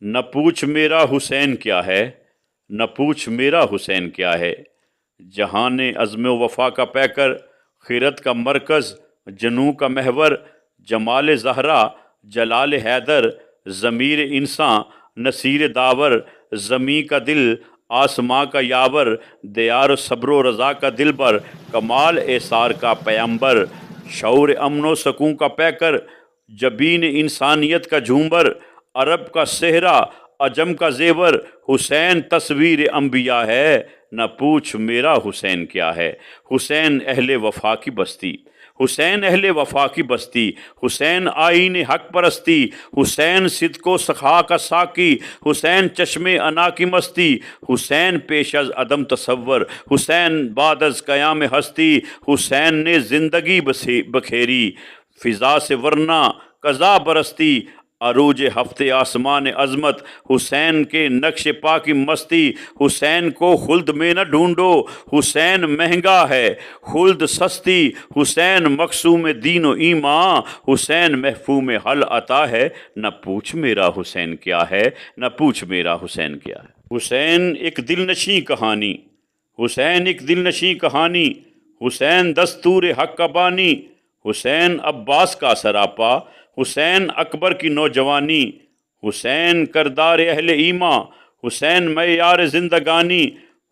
نہ پوچھ میرا حسین کیا ہے، نہ پوچھ میرا حسین کیا ہے۔ جہان عزم و وفا کا پیکر، خیرت کا مرکز، جنوں کا محور، جمال زہرا، جلال حیدر، ضمیر انساں، نصیر داور، زمیں کا دل، آسماں کا یاور، دیار صبر و رضا کا دلبر، کمال ایثار کا پیمبر، شعور امن و سکون کا پیکر، جبین انسانیت کا جھومبر، عرب کا صحرا، عجم کا زیور، حسین تصویر انبیاء ہے، نہ پوچھ میرا حسین کیا ہے۔ حسین اہل وفا کی بستی، حسین اہل وفا کی بستی، حسین آئین حق پرستی، حسین صدق و سخا کا ساقی، حسین چشم انا کی مستی، حسین پیش از عدم تصور، حسین بعد از قیام ہستی، حسین نے زندگی بکھیری، فضا سے ورنہ قضا برستی، عروج ہفتے آسمان عظمت، حسین کے نقش پا کی مستی، حسین کو خلد میں نہ ڈھونڈو، حسین مہنگا ہے خلد سستی، حسین مقسوم دین و ایمان، حسین محفوم حل عطا ہے، نہ پوچھ میرا حسین کیا ہے، نہ پوچھ میرا حسین کیا ہے۔ حسین ایک دل نشیں کہانی، حسین ایک دل نشیں کہانی، حسین دستور حق کا بانی، حسین عباس کا سراپا، حسین اکبر کی نوجوانی، حسین کردار اہل ایمان، حسین معیار زندگانی،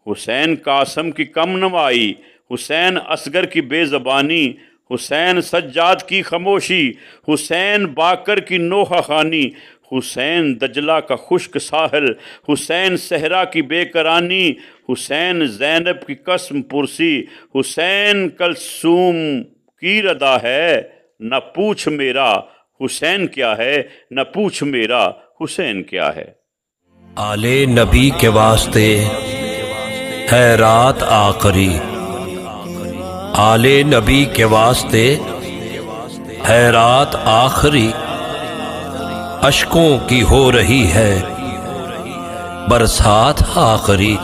حسین قاسم کی کم نوائی، حسین اصغر کی بے زبانی، حسین سجاد کی خاموشی، حسین باقر کی نوحہ خوانی، حسین دجلہ کا خشک ساحل، حسین صحرا کی بے قرانی، حسین زینب کی قسم پرسی، حسین کلثوم کی ردا ہے، نہ پوچھ میرا حسین کیا ہے، نہ پوچھ میرا حسین کیا ہے۔ آل نبی کے واسطے ہے رات آخری، آل نبی کے واسطے ہے رات آخری، اشکوں کی ہو رہی ہے برسات آخری۔